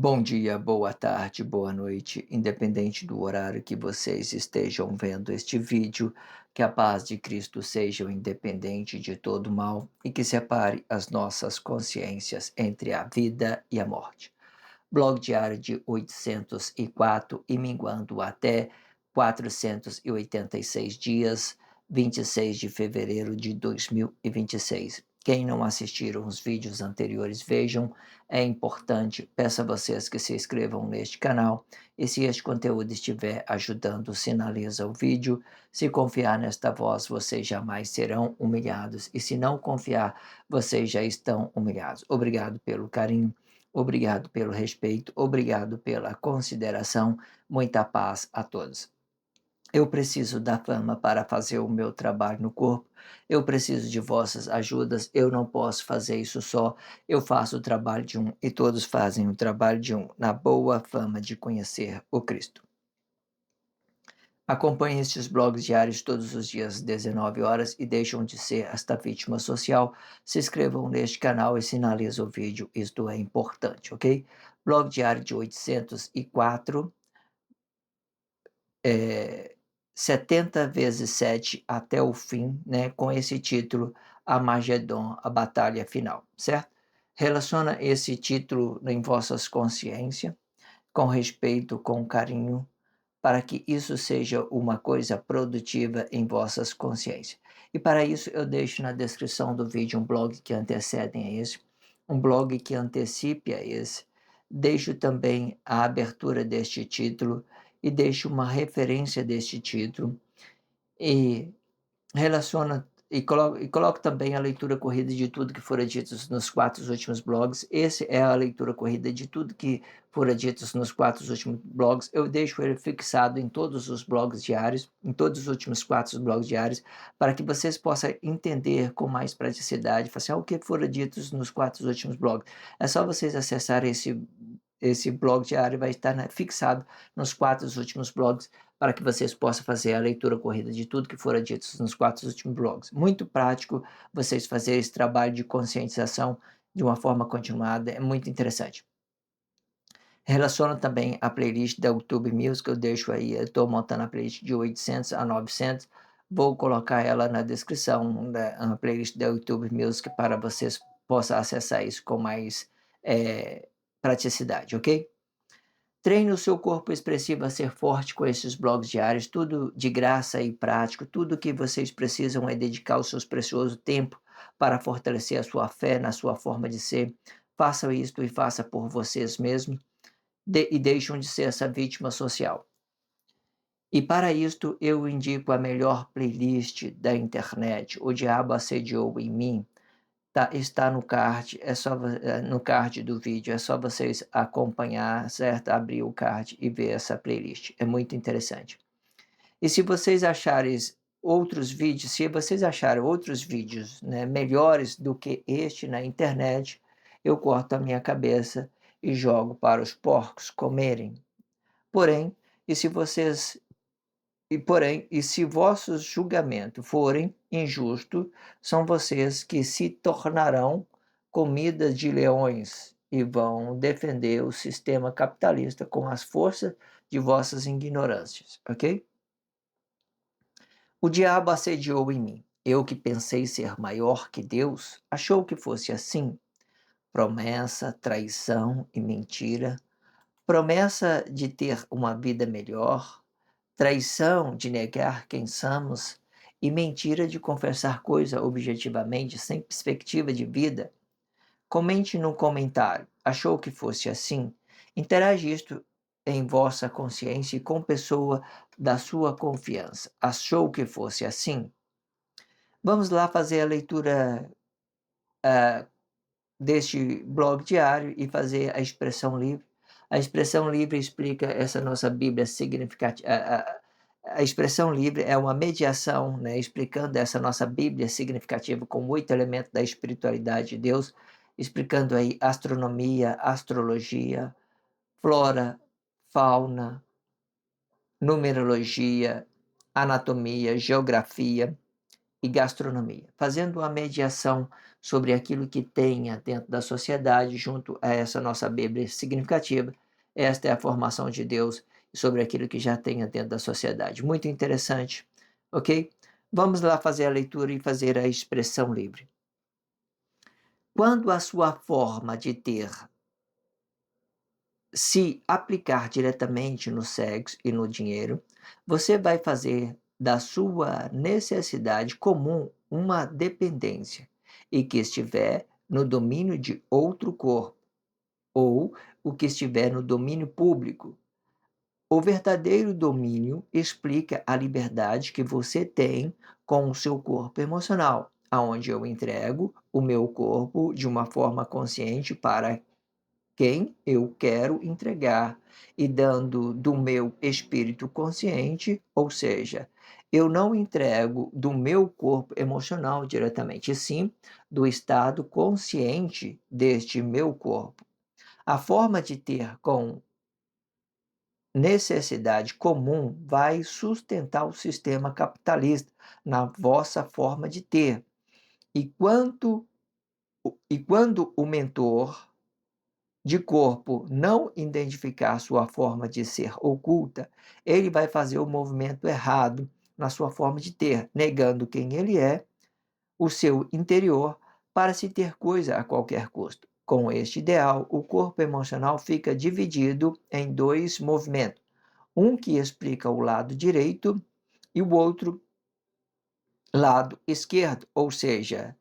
Bom dia, boa tarde, boa noite, independente do horário que vocês estejam vendo este vídeo, que a paz de Cristo seja independente de todo mal e que separe as nossas consciências entre a vida e a morte. Blog diário de 804 e minguando até 486 dias, 26 de fevereiro de 2026. Quem não assistiram os vídeos anteriores, vejam, é importante, peço a vocês que se inscrevam neste canal e se este conteúdo estiver ajudando, sinaliza o vídeo. Se confiar nesta voz, vocês jamais serão humilhados e se não confiar, vocês já estão humilhados. Obrigado pelo carinho. Obrigado pelo respeito, obrigado pela consideração, muita paz a todos. Eu preciso da fama para fazer o meu trabalho no corpo, eu preciso de vossas ajudas, eu não posso fazer isso só, eu faço o trabalho de um e todos fazem o trabalho de um, na boa fama de conhecer o Cristo. Acompanhe estes blogs diários todos os dias às 19 horas e deixam de ser esta vítima social. Se inscrevam neste canal e sinalizem o vídeo, isto é importante, ok? Blog diário de 804, 70 vezes 7 até o fim, né? Com esse título, Armagedon, a batalha final, certo? Relaciona esse título em vossas consciências, com respeito, com carinho, para que isso seja uma coisa produtiva em vossas consciências. E para isso eu deixo na descrição do vídeo um blog que antecede a esse, um blog que antecipe a esse. Deixo também a abertura deste título e deixo uma referência deste título e relaciona e coloco também a leitura corrida de tudo que fora dito nos 4 últimos blogs. Esse é a leitura corrida de tudo que fora dito nos 4 últimos blogs. Eu deixo ele fixado em todos os blogs diários, em todos os últimos 4 blogs diários, para que vocês possam entender com mais praticidade, falar assim, o que fora dito nos 4 últimos blogs. É só vocês acessarem esse blog diário, vai estar fixado nos 4 últimos blogs, para que vocês possam fazer a leitura corrida de tudo que fora dito nos 4 últimos blogs. Muito prático vocês fazerem esse trabalho de conscientização de uma forma continuada, é muito interessante. Relaciona também a playlist da YouTube Music, eu deixo aí, eu estou montando a playlist de 800 a 900, vou colocar ela na descrição, a playlist da YouTube Music, para vocês possam acessar isso com mais praticidade, ok? Treine o seu corpo expressivo a ser forte com esses blogs diários, tudo de graça e prático, tudo que vocês precisam é dedicar o seu precioso tempo para fortalecer a sua fé na sua forma de ser. Façam isto e faça por vocês mesmos e deixem de ser essa vítima social. E para isto eu indico a melhor playlist da internet, O Diabo Assediou em Mim. Está no card, no card do vídeo, é só vocês acompanhar, certo? Abrir o card e ver essa playlist, é muito interessante. E se vocês acharem outros vídeos, né, melhores do que este na internet, eu corto a minha cabeça e jogo para os porcos comerem. Porém, e se vocês e se vossos julgamentos forem injustos, são vocês que se tornarão comida de leões e vão defender o sistema capitalista com as forças de vossas ignorâncias, ok? O diabo assediou em mim. Eu que pensei ser maior que Deus, achou que fosse assim. Promessa, traição e mentira. Promessa de ter uma vida melhor, traição de negar quem somos e mentira de confessar coisa objetivamente sem perspectiva de vida. Comente no comentário. Achou que fosse assim? Interage isto em vossa consciência e com pessoa da sua confiança. Achou que fosse assim? Vamos lá fazer a leitura deste blog diário e fazer a expressão livre. A expressão livre explica essa nossa Bíblia significativa. A expressão livre é uma mediação, né, explicando essa nossa Bíblia significativa com 8 elementos da espiritualidade de Deus, explicando aí astronomia, astrologia, flora, fauna, numerologia, anatomia, geografia, e gastronomia, fazendo uma mediação sobre aquilo que tenha dentro da sociedade, junto a essa nossa Bíblia significativa. Esta é a formação de Deus sobre aquilo que já tenha dentro da sociedade. Muito interessante, ok? Vamos lá fazer a leitura e fazer a expressão livre. Quando a sua forma de ter se aplicar diretamente no sexo e no dinheiro, você vai fazer da sua necessidade comum uma dependência e que estiver no domínio de outro corpo, ou o que estiver no domínio público. O verdadeiro domínio explica a liberdade que você tem com o seu corpo emocional, aonde eu entrego o meu corpo de uma forma consciente para quem eu quero entregar e dando do meu espírito consciente, ou seja, eu não entrego do meu corpo emocional diretamente, e sim do estado consciente deste meu corpo. A forma de ter com necessidade comum vai sustentar o sistema capitalista na vossa forma de ter. E, quando o mentor de corpo não identificar sua forma de ser oculta, ele vai fazer o movimento errado na sua forma de ter, negando quem ele é, o seu interior, para se ter coisa a qualquer custo. Com este ideal, o corpo emocional fica dividido em dois movimentos, um que explica o lado direito e o outro lado esquerdo, ou seja,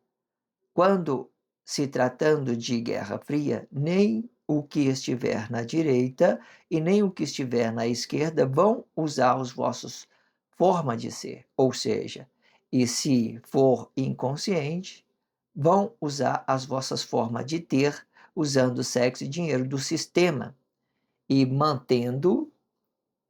quando se tratando de Guerra Fria, nem o que estiver na direita e nem o que estiver na esquerda vão usar os vossos forma de ser, ou seja, e se for inconsciente, vão usar as vossas formas de ter, usando sexo e dinheiro do sistema e mantendo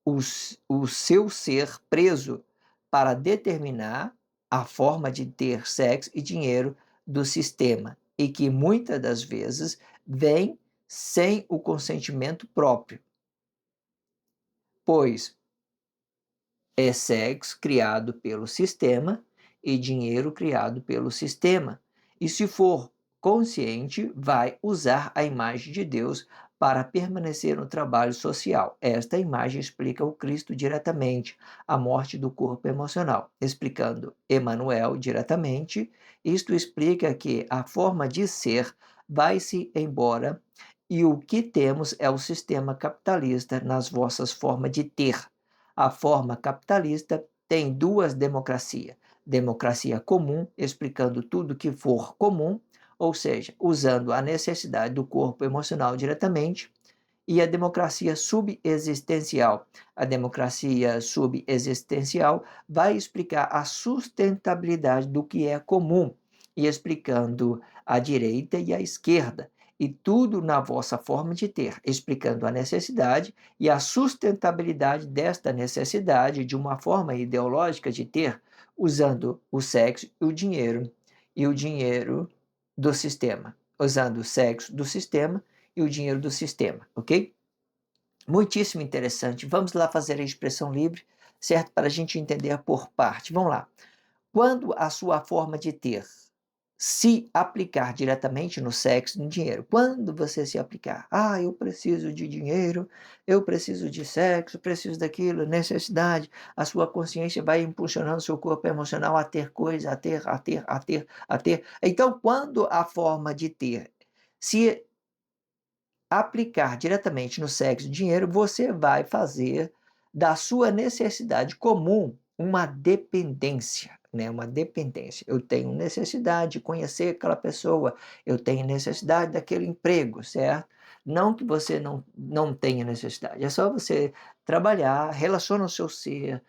o seu ser preso para determinar a forma de ter sexo e dinheiro do sistema, e que muitas das vezes vem sem o consentimento próprio, pois é sexo criado pelo sistema e dinheiro criado pelo sistema. E se for consciente, vai usar a imagem de Deus para permanecer no trabalho social. Esta imagem explica o Cristo diretamente, a morte do corpo emocional. Explicando Emmanuel diretamente, isto explica que a forma de ser vai-se embora e o que temos é o sistema capitalista nas vossas formas de ter. A forma capitalista tem duas democracias: democracia comum, explicando tudo que for comum, ou seja, usando a necessidade do corpo emocional diretamente, e a democracia subexistencial. A democracia subexistencial vai explicar a sustentabilidade do que é comum, e explicando a direita e a esquerda, e tudo na vossa forma de ter, explicando a necessidade e a sustentabilidade desta necessidade de uma forma ideológica de ter, usando o sexo e o dinheiro do sistema, usando o sexo do sistema e o dinheiro do sistema, ok? Muitíssimo interessante. Vamos lá fazer a expressão livre, certo? Para a gente entender por parte. Vamos lá. Quando a sua forma de ter se aplicar diretamente no sexo e no dinheiro. Quando você se aplicar, eu preciso de dinheiro, eu preciso de sexo, preciso daquilo, necessidade, a sua consciência vai impulsionando seu corpo emocional a ter coisa, a ter, a ter, a ter, a ter. Então, quando a forma de ter se aplicar diretamente no sexo e dinheiro, você vai fazer da sua necessidade comum uma dependência, né? Uma dependência. Eu tenho necessidade de conhecer aquela pessoa, eu tenho necessidade daquele emprego, certo? Não que você não tenha necessidade, é só você trabalhar, relaciona o seu ser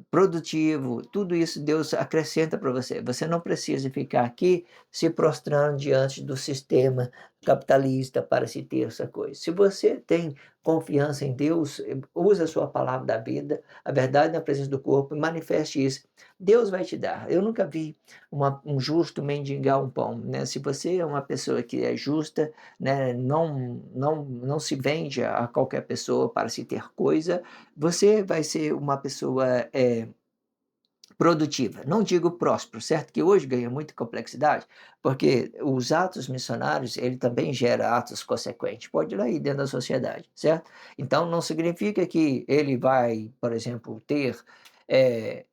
produtivo, tudo isso Deus acrescenta para você. Você não precisa ficar aqui se prostrando diante do sistema capitalista para se ter essa coisa. Se você tem confiança em Deus, usa a sua palavra da vida, a verdade na presença do corpo, e manifeste isso. Deus vai te dar. Eu nunca vi um justo mendigar um pão, né? Se você é uma pessoa que é justa, né, não se vende a qualquer pessoa para se ter coisa, você vai ser uma pessoa produtiva. Não digo próspero, certo? Que hoje ganha muita complexidade, porque os atos missionários, ele também gera atos consequentes. Pode ir aí dentro da sociedade, certo? Então, não significa que ele vai, por exemplo, ter eh,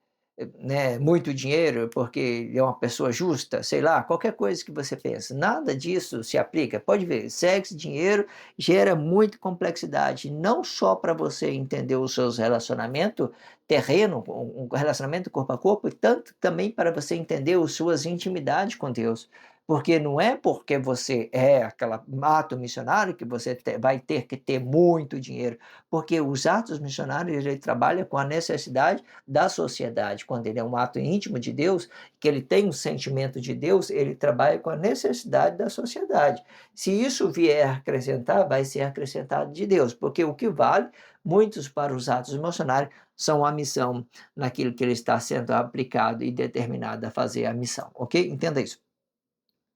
né, muito dinheiro porque ele é uma pessoa justa, sei lá, qualquer coisa que você pensa. Nada disso se aplica. Pode ver, sexo, dinheiro gera muita complexidade, não só para você entender os seus relacionamentos terreno, um relacionamento corpo a corpo, e tanto também para você entender as suas intimidades com Deus. Porque não é porque você é aquele ato missionário que você vai ter que ter muito dinheiro, porque os atos missionários ele trabalha com a necessidade da sociedade. Quando ele é um ato íntimo de Deus, que ele tem um sentimento de Deus, ele trabalha com a necessidade da sociedade. Se isso vier acrescentar, vai ser acrescentado de Deus, porque o que vale, muitos para os atos missionários, são a missão naquilo que ele está sendo aplicado e determinado a fazer a missão, ok? Entenda isso.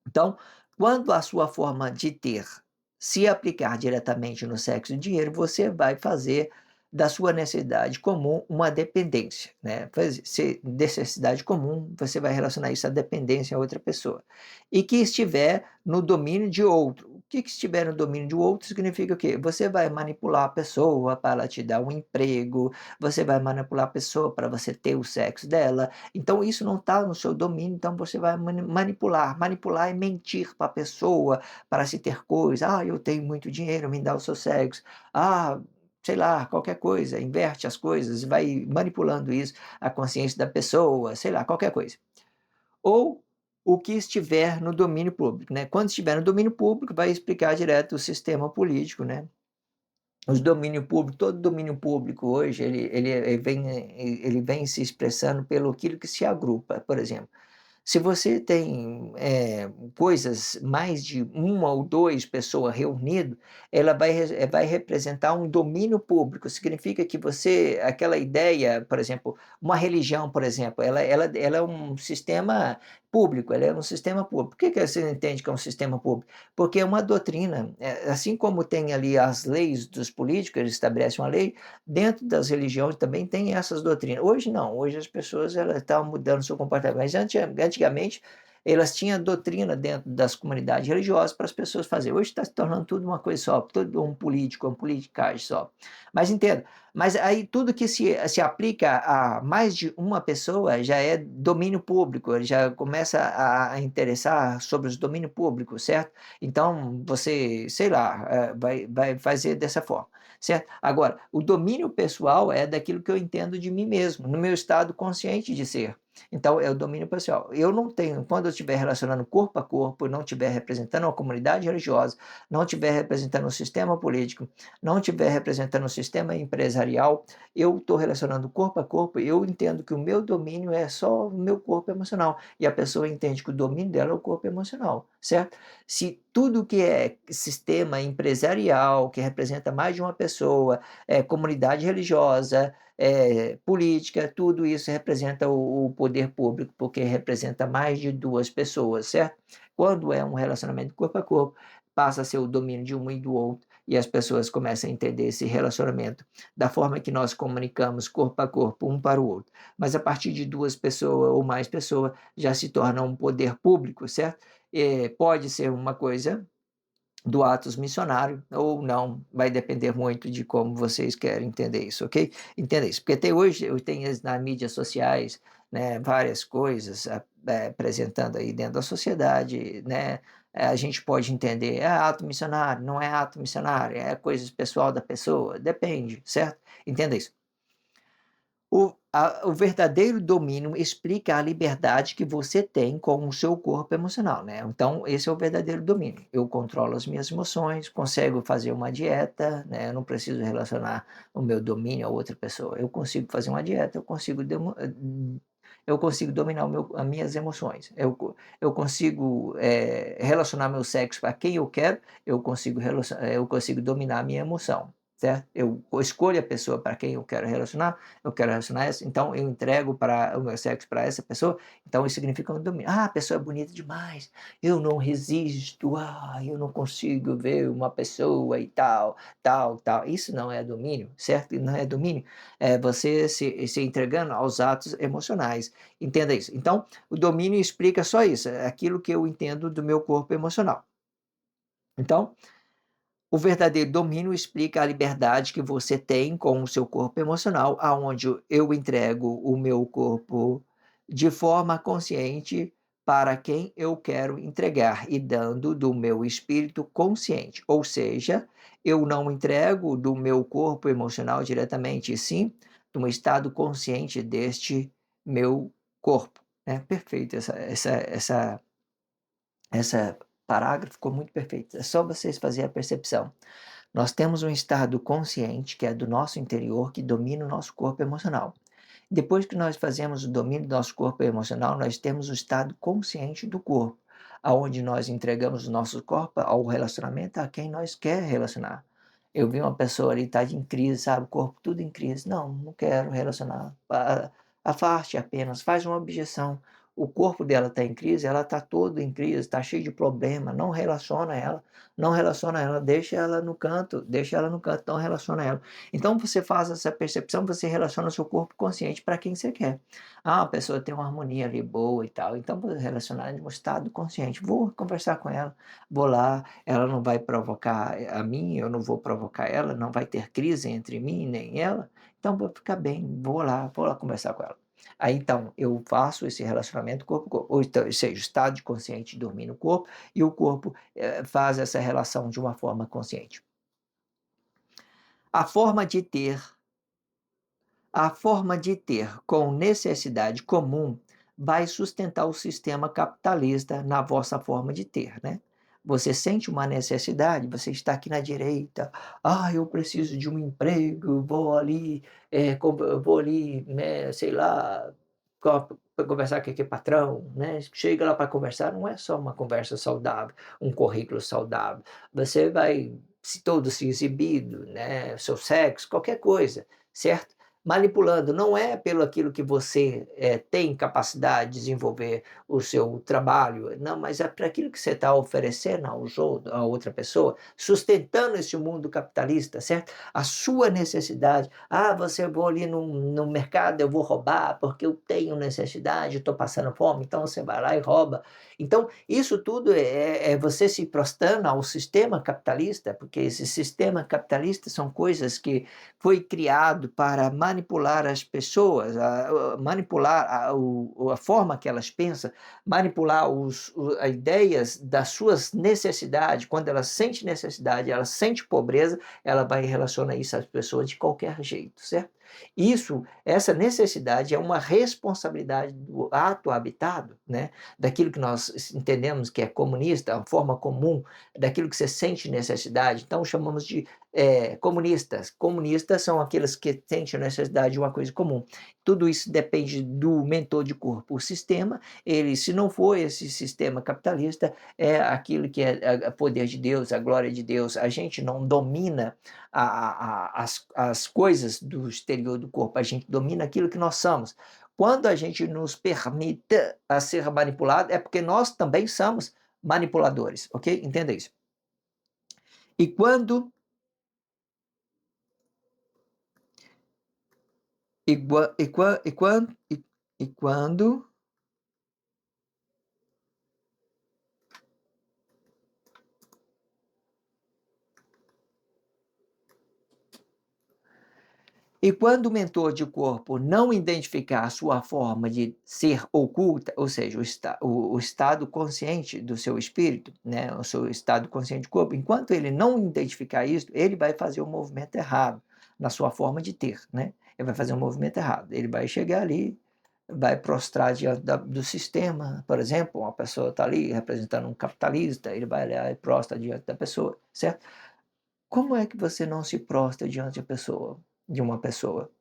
Então, quando a sua forma de ter se aplicar diretamente no sexo e dinheiro, você vai fazer da sua necessidade comum uma dependência, né? Se necessidade comum, você vai relacionar isso à dependência a outra pessoa. E que estiver no domínio de outro. O que estiver no domínio de outro significa o quê? Você vai manipular a pessoa para ela te dar um emprego, você vai manipular a pessoa para você ter o sexo dela, então isso não está no seu domínio, então você vai manipular. Manipular é mentir para a pessoa, para se ter coisa. Ah, eu tenho muito dinheiro, me dá o seu sexo. Ah, sei lá, qualquer coisa, inverte as coisas, vai manipulando isso, a consciência da pessoa, sei lá, qualquer coisa. Ou o que estiver no domínio público, né? Quando estiver no domínio público, vai explicar direto o sistema político, né? Os domínio público, todo domínio público hoje, ele vem se expressando pelo aquilo que se agrupa, por exemplo. Se você tem, coisas, mais de uma ou 2 pessoas reunido, ela vai representar um domínio público, significa que você aquela ideia, por exemplo, uma religião, por exemplo, ela é um sistema público, ela é um sistema público. Por que que você entende que é um sistema público? Porque é uma doutrina, assim como tem ali as leis dos políticos, eles estabelecem uma lei, dentro das religiões também tem essas doutrinas. Hoje não, hoje as pessoas elas estão mudando seu comportamento, mas antigamente elas tinham doutrina dentro das comunidades religiosas para as pessoas fazerem. Hoje está se tornando tudo uma coisa só, tudo um político, uma politicagem só. Mas entenda, mas aí tudo que se aplica a mais de uma pessoa já é domínio público, ele já começa a interessar sobre os domínio público, certo? Então você, sei lá, vai fazer dessa forma, certo? Agora, o domínio pessoal é daquilo que eu entendo de mim mesmo, no meu estado consciente de ser. Então, é o domínio pessoal. Eu não tenho, quando eu estiver relacionando corpo a corpo, não estiver representando uma comunidade religiosa, não estiver representando um sistema político, não estiver representando um sistema empresarial, eu estou relacionando corpo a corpo, eu entendo que o meu domínio é só o meu corpo emocional. E a pessoa entende que o domínio dela é o corpo emocional, certo? Se tudo que é sistema empresarial, que representa mais de uma pessoa, comunidade religiosa, política, tudo isso representa o poder público, porque representa mais de 2 pessoas, certo? Quando é um relacionamento corpo a corpo, passa a ser o domínio de um e do outro, e as pessoas começam a entender esse relacionamento da forma que nós comunicamos corpo a corpo, um para o outro. Mas a partir de 2 pessoas ou mais pessoas, já se torna um poder público, certo? Pode ser uma coisa do atos missionário ou não, vai depender muito de como vocês querem entender isso, ok? Entenda isso, porque até hoje eu tenho nas mídias sociais, né, várias coisas apresentando aí dentro da sociedade, né, a gente pode entender, é ato missionário, não é ato missionário, é coisas pessoal da pessoa, depende, certo? Entenda isso. O verdadeiro domínio explica a liberdade que você tem com o seu corpo emocional, né. Então esse é o verdadeiro domínio. Eu controlo as minhas emoções, consigo fazer uma dieta, né, eu não preciso relacionar o meu domínio a outra pessoa. Eu consigo fazer uma dieta, eu consigo dominar as minhas emoções. Eu consigo, relacionar meu sexo a quem eu quero, eu consigo dominar a minha emoção, certo? Eu escolho a pessoa para quem eu quero relacionar essa, então eu entrego para o meu sexo para essa pessoa, então isso significa um domínio. Ah, a pessoa é bonita demais, eu não resisto, eu não consigo ver uma pessoa e tal, tal, tal. Isso não é domínio, certo? Não é domínio, é você se entregando aos atos emocionais. Entenda isso. Então, o domínio explica só isso, é aquilo que eu entendo do meu corpo emocional. Então, o verdadeiro domínio explica a liberdade que você tem com o seu corpo emocional, aonde eu entrego o meu corpo de forma consciente para quem eu quero entregar e dando do meu espírito consciente. Ou seja, eu não entrego do meu corpo emocional diretamente, e sim do estado consciente deste meu corpo. É perfeito essa parágrafo ficou muito perfeito. É só vocês fazerem a percepção. Nós temos um estado consciente, que é do nosso interior, que domina o nosso corpo emocional. Depois que nós fazemos o domínio do nosso corpo emocional, nós temos o estado consciente do corpo, aonde nós entregamos o nosso corpo ao relacionamento a quem nós quer relacionar. Eu vi uma pessoa ali, está em crise, sabe, o corpo tudo em crise. Não, não quero relacionar. Afaste apenas, faz uma objeção. O corpo dela está em crise, ela está toda em crise, está cheio de problema, não relaciona ela, não relaciona ela, deixa ela no canto, não relaciona ela. Então você faz essa percepção, você relaciona o seu corpo consciente para quem você quer. Ah, a pessoa tem uma harmonia ali boa e tal, então vou relacionar em um estado consciente. Vou conversar com ela, vou lá, ela não vai provocar a mim, eu não vou provocar ela, não vai ter crise entre mim nem ela, então vou ficar bem, vou lá conversar com ela. Aí então eu faço esse relacionamento corpo-corpo, ou então, ou seja, o estado de consciente domina o corpo e o corpo faz essa relação de uma forma consciente. A forma de ter A forma de ter com necessidade comum vai sustentar o sistema capitalista na vossa forma de ter, né? Você sente uma necessidade, você está aqui na direita, eu preciso de um emprego, vou ali, né, sei lá, para conversar com aquele patrão, né? Chega lá para conversar, não é só uma conversa saudável, um currículo saudável. Você vai se todo se exibido, né? Seu sexo, qualquer coisa, certo? Manipulando, não é pelo aquilo que você tem capacidade de desenvolver o seu trabalho, não, mas é para aquilo que você está oferecendo a outra pessoa, sustentando esse mundo capitalista, certo? A sua necessidade. Você vou ali no mercado, eu vou roubar porque eu tenho necessidade, estou passando fome, então você vai lá e rouba. Então, isso tudo é você se prostrando ao sistema capitalista, porque esse sistema capitalista são coisas que foi criado para manipular as pessoas, manipular a forma que elas pensam, manipular as ideias das suas necessidades. Quando ela sente necessidade, ela sente pobreza, ela vai relacionar isso às pessoas de qualquer jeito, certo? Essa necessidade é uma responsabilidade do ato habitado, né? Daquilo que nós entendemos que é comunista, a forma comum, daquilo que você sente necessidade. Então, chamamos de comunistas. Comunistas são aqueles que sentem a necessidade de uma coisa comum. Tudo isso depende do mentor de corpo. O sistema, ele, se não for esse sistema capitalista, é aquilo que é o poder de Deus, a glória de Deus. A gente não domina as coisas do exterior do corpo, a gente domina aquilo que nós somos. Quando a gente nos permite a ser manipulado, é porque nós também somos manipuladores, ok? Entenda isso. E quando E, gua- e, qua- e, quan- e quando e quando o mentor de corpo não identificar a sua forma de ser oculta, ou seja, o estado consciente do seu espírito, né, o seu estado consciente de corpo, enquanto ele não identificar isso, ele vai fazer um movimento errado na sua forma de ter, né? Ele vai fazer um movimento errado. Ele vai chegar ali, vai prostrar diante do sistema, por exemplo, uma pessoa está ali representando um capitalista, ele vai lá e prostra diante da pessoa, certo? Como é que você não se prostra diante de uma pessoa?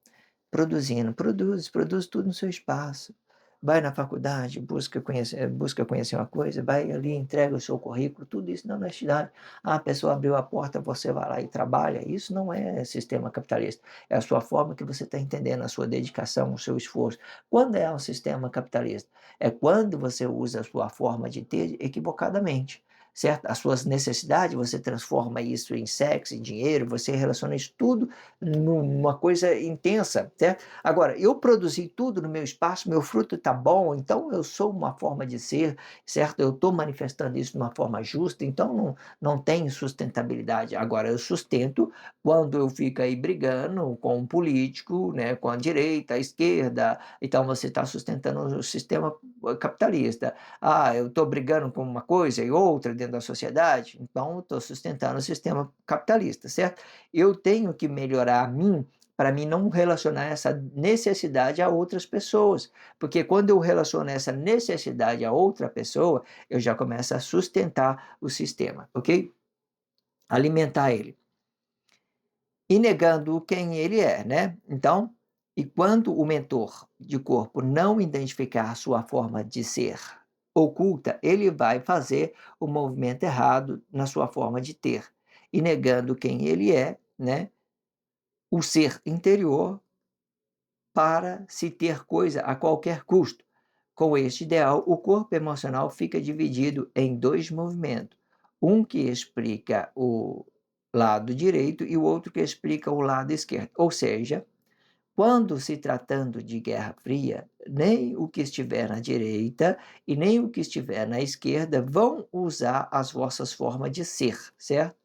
Produzindo, produz tudo no seu espaço. vai na faculdade, busca conhecer uma coisa, vai ali, entrega o seu currículo, tudo isso na honestidade. Ah, a pessoa abriu a porta, você vai lá e trabalha. Isso não é sistema capitalista. É a sua forma que você está entendendo, a sua dedicação, o seu esforço. Quando é um sistema capitalista? É quando você usa a sua forma de ter equivocadamente. Certo? As suas necessidades, você transforma isso em sexo, em dinheiro, você relaciona isso tudo numa coisa intensa, certo? Agora, eu produzi tudo no meu espaço, meu fruto está bom, então eu sou uma forma de ser, certo? Eu estou manifestando isso de uma forma justa, então não tem sustentabilidade. Agora, eu sustento quando eu fico aí brigando com um político, né, com a direita, a esquerda, então você está sustentando o sistema capitalista. Ah, eu estou brigando com uma coisa e outra dentro da sociedade, então estou sustentando o sistema capitalista, certo? Eu tenho que melhorar a mim para mim não relacionar essa necessidade a outras pessoas, porque quando eu relaciono essa necessidade a outra pessoa, eu já começo a sustentar o sistema, ok? Alimentar ele. E negando quem ele é, né? Então, e quando o mentor de corpo não identificar sua forma de ser oculta, ele vai fazer o movimento errado na sua forma de ter. E negando quem ele é, né? O ser interior para se ter coisa a qualquer custo. Com este ideal, o corpo emocional fica dividido em dois movimentos. Um que explica o lado direito e o outro que explica o lado esquerdo. Ou seja, quando se tratando de Guerra Fria, nem o que estiver na direita e nem o que estiver na esquerda vão usar as vossas formas de ser, certo?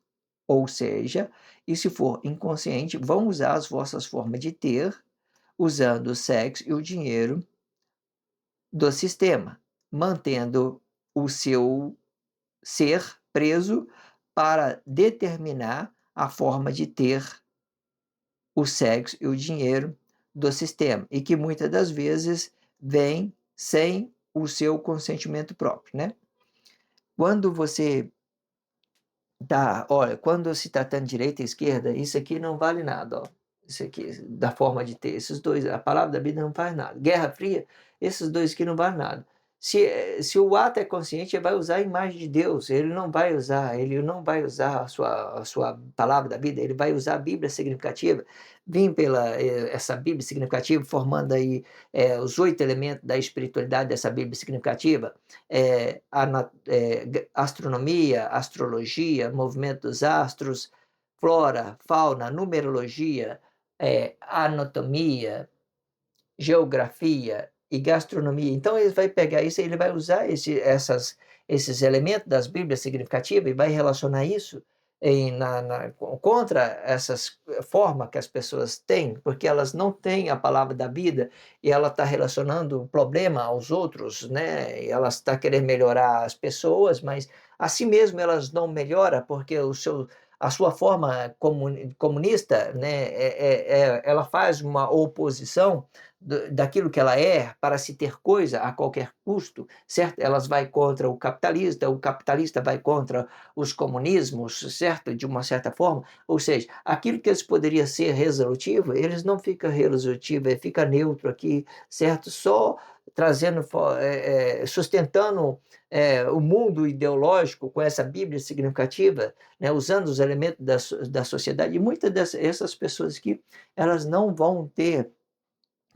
Ou seja, e se for inconsciente, vão usar as vossas formas de ter, usando o sexo e o dinheiro do sistema, mantendo o seu ser preso para determinar a forma de ter o sexo e o dinheiro do sistema, e que muitas das vezes vem sem o seu consentimento próprio, né? Quando você olha, quando se tratando de direita e esquerda, isso aqui não vale nada, ó. Isso aqui, da forma de ter, esses dois, a palavra da Bíblia não faz nada. Guerra Fria, esses dois aqui não valem nada. Se o ato é consciente, ele vai usar a imagem de Deus, ele não vai usar a sua palavra da Bíblia, ele vai usar a Bíblia significativa, vim pela essa Bíblia significativa, formando aí os 8 elementos da espiritualidade dessa Bíblia significativa, astronomia, astrologia, movimento dos astros, flora, fauna, numerologia, anatomia, geografia e gastronomia. Então ele vai pegar isso, ele vai usar esses elementos das Bíblias significativas e vai relacionar isso contra essas formas que as pessoas têm, porque elas não têm a palavra da vida e ela está relacionando o problema aos outros, né? E ela está querendo melhorar as pessoas, mas a si mesmo elas não melhoram porque a sua forma comunista, né, ela faz uma oposição daquilo que ela é para se ter coisa a qualquer custo, certo? Elas vai contra o capitalista vai contra os comunismos, certo? De uma certa forma, ou seja, aquilo que eles poderiam ser resolutivo, eles não ficam resolutivo, fica neutro aqui, certo? Só trazendo, sustentando o mundo ideológico com essa Bíblia significativa, né, usando os elementos da sociedade, e muitas dessas pessoas aqui, elas não vão ter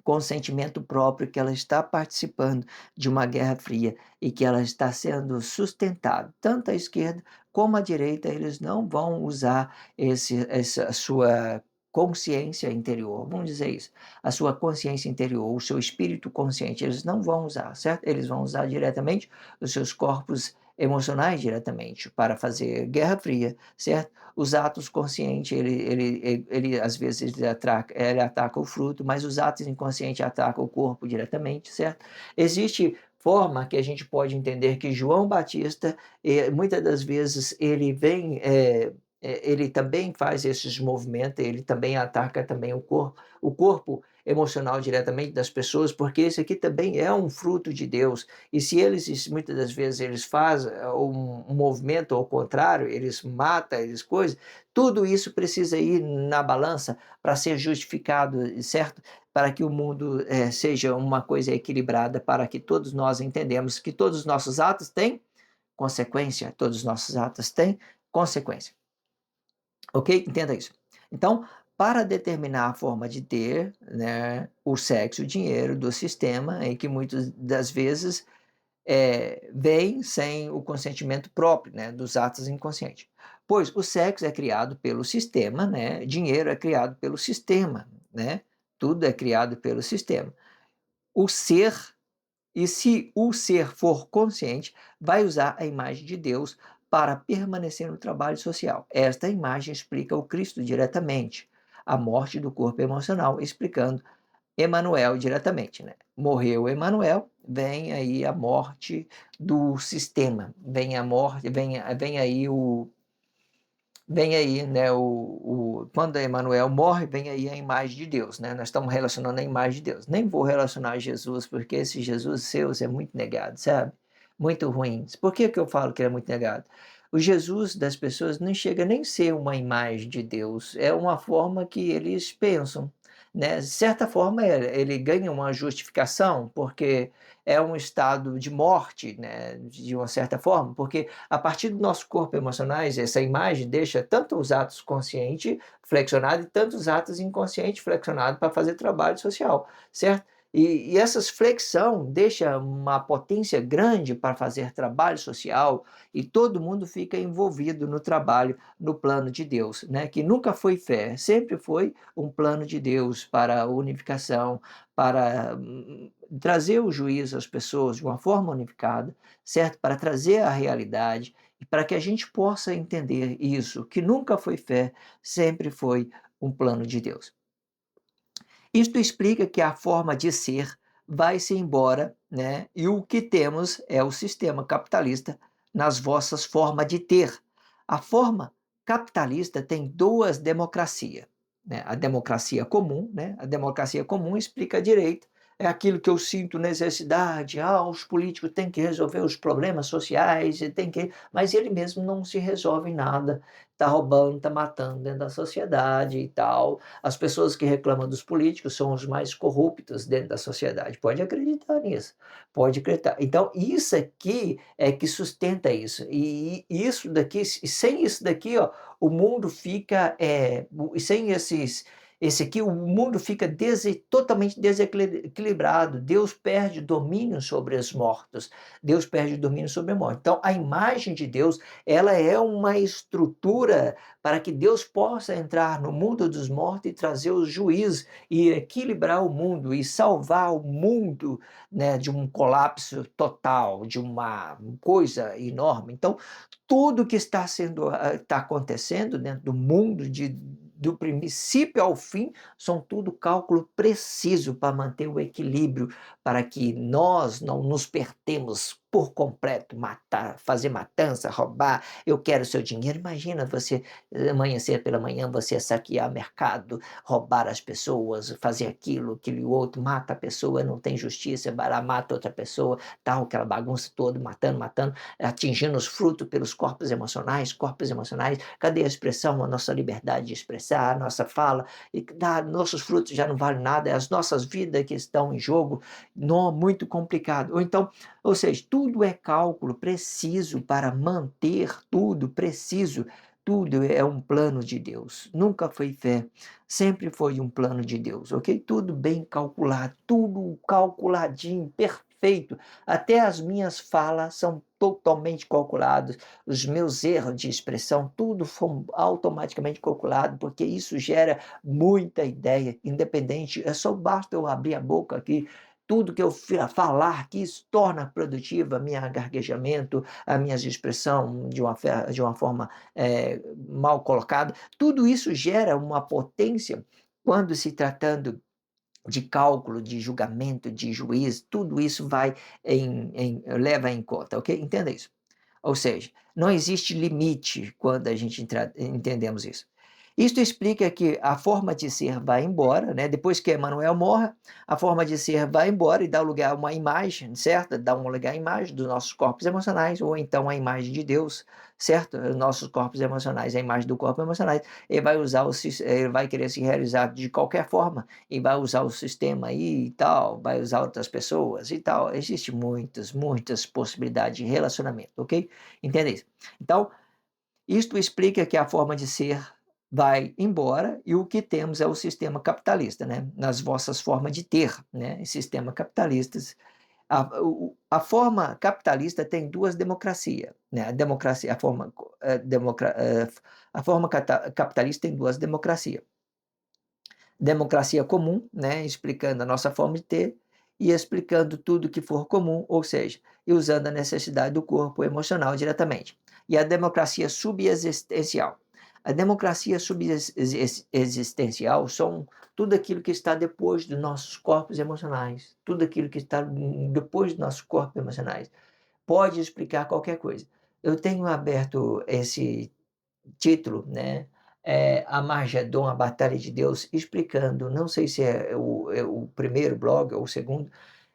consentimento próprio que ela está participando de uma guerra fria e que ela está sendo sustentada. Tanto a esquerda como a direita, eles não vão usar essa sua consciência interior, vamos dizer isso, a sua consciência interior, o seu espírito consciente, eles não vão usar, certo? Eles vão usar diretamente os seus corpos emocionais diretamente para fazer guerra fria, certo? Os atos conscientes, ele às vezes ele ataca o fruto, mas os atos inconscientes atacam o corpo diretamente, certo? Existe forma que a gente pode entender que João Batista, muitas das vezes, ele vem, ele também faz esses movimentos, ele também ataca também o corpo emocional diretamente das pessoas, porque esse aqui também é um fruto de Deus. E se eles, muitas das vezes, eles fazem um movimento ao contrário, eles matam, eles coisas, tudo isso precisa ir na balança para ser justificado, certo? Para que o mundo seja uma coisa equilibrada, para que todos nós entendamos que todos os nossos atos têm consequência, todos os nossos atos têm consequência. Ok? Entenda isso. Então, para determinar a forma de ter, né, o sexo, o dinheiro do sistema, em que muitas das vezes vem sem o consentimento próprio, né, dos atos inconscientes. Pois o sexo é criado pelo sistema, né, dinheiro é criado pelo sistema, né, tudo é criado pelo sistema. O ser, e se o ser for consciente, vai usar a imagem de Deus para permanecer no trabalho social. Esta imagem explica o Cristo diretamente, a morte do corpo emocional, explicando Emanuel diretamente, né? Morreu Emanuel, vem aí a morte do sistema, vem a morte, vem aí, né, quando Emanuel morre, vem aí a imagem de Deus, né? Nós estamos relacionando a imagem de Deus. Nem vou relacionar a Jesus, porque esse Jesus seu é muito negado, sabe? Muito ruim. Por que que eu falo que ele é muito negado? O Jesus das pessoas não chega nem a ser uma imagem de Deus, é uma forma que eles pensam, né? De certa forma, ele ganha uma justificação, porque é um estado de morte, né? De uma certa forma, porque a partir do nosso corpo emocionais, essa imagem deixa tanto os atos conscientes flexionados e tanto os atos inconscientes flexionados para fazer trabalho social, certo? E essas flexão deixa uma potência grande para fazer trabalho social e todo mundo fica envolvido no trabalho, no plano de Deus, né? Que nunca foi fé, sempre foi um plano de Deus para a unificação, para trazer o juízo às pessoas de uma forma unificada, certo? Para trazer a realidade e para que a gente possa entender isso, que nunca foi fé, sempre foi um plano de Deus. Isto explica que a forma de ser vai-se embora, né? E o que temos é o sistema capitalista nas vossas formas de ter. A forma capitalista tem duas democracias, né? A democracia comum, né? A democracia comum explica direito, é aquilo que eu sinto necessidade, os políticos têm que resolver os problemas sociais, mas ele mesmo não se resolve nada, está roubando, está matando dentro da sociedade e tal. As pessoas que reclamam dos políticos são os mais corruptos dentro da sociedade. Pode acreditar nisso, pode acreditar. Então, isso aqui é que sustenta isso. E isso daqui, sem isso daqui, ó, o mundo fica, sem esse aqui, o mundo fica totalmente desequilibrado. Deus perde domínio sobre os mortos. Deus perde domínio sobre a morte. Então, a imagem de Deus, ela é uma estrutura para que Deus possa entrar no mundo dos mortos e trazer os juízos e equilibrar o mundo e salvar o mundo, né, de um colapso total, de uma coisa enorme. Então, tudo que está acontecendo dentro do mundo do princípio ao fim, são tudo cálculo preciso para manter o equilíbrio, para que nós não nos pertemos por completo, matar, fazer matança, roubar, eu quero seu dinheiro. Imagina você amanhecer pela manhã, você saquear mercado, roubar as pessoas, fazer aquilo, aquele outro, mata a pessoa, não tem justiça, vai lá, mata outra pessoa, tal, aquela bagunça toda, matando, atingindo os frutos pelos corpos emocionais, cadê a expressão, a nossa liberdade de expressar, a nossa fala, e nossos frutos já não valem nada, é as nossas vidas que estão em jogo, não, muito complicado. Ou seja, tudo é cálculo preciso para manter tudo preciso. Tudo é um plano de Deus. Nunca foi fé, sempre foi um plano de Deus, ok? Tudo bem calculado, tudo calculadinho, perfeito. Até as minhas falas são totalmente calculadas, os meus erros de expressão, tudo foi automaticamente calculado, porque isso gera muita ideia, independente, só basta eu abrir a boca aqui, tudo que eu falar aqui se torna produtiva, meu gaguejamento, a minha expressão de uma forma mal colocada, tudo isso gera uma potência quando se tratando de cálculo, de julgamento, de juízo, tudo isso leva em conta, ok? Entenda isso. Ou seja, não existe limite quando a gente entendemos isso. Isto explica que a forma de ser vai embora, né, depois que Emmanuel morre, a forma de ser vai embora e dá lugar a uma imagem, certo? Dá um lugar à imagem dos nossos corpos emocionais, ou então a imagem de Deus, certo? Os nossos corpos emocionais, a imagem do corpo emocionais. Ele vai usar ele vai querer se realizar de qualquer forma, e vai usar o sistema aí e tal, vai usar outras pessoas e tal. Existe muitas possibilidades de relacionamento, ok? Entende isso? Então, isto explica que a forma de ser vai embora e o que temos é o sistema capitalista, né? Nas vossas formas de ter, né? Sistema capitalistas. A forma capitalista tem duas democracias, né? A democracia, a forma capitalista tem duas democracias. Democracia comum, né? Explicando a nossa forma de ter e explicando tudo que for comum, ou seja, e usando a necessidade do corpo emocional diretamente. E a democracia subexistencial. A democracia subexistencial são tudo aquilo que está depois dos nossos corpos emocionais, tudo aquilo que está depois dos nossos corpos emocionais. Pode explicar qualquer coisa. Eu tenho aberto esse título, né? Armagedon, a Batalha de Deus, explicando, não sei se é o primeiro blog ou o segundo,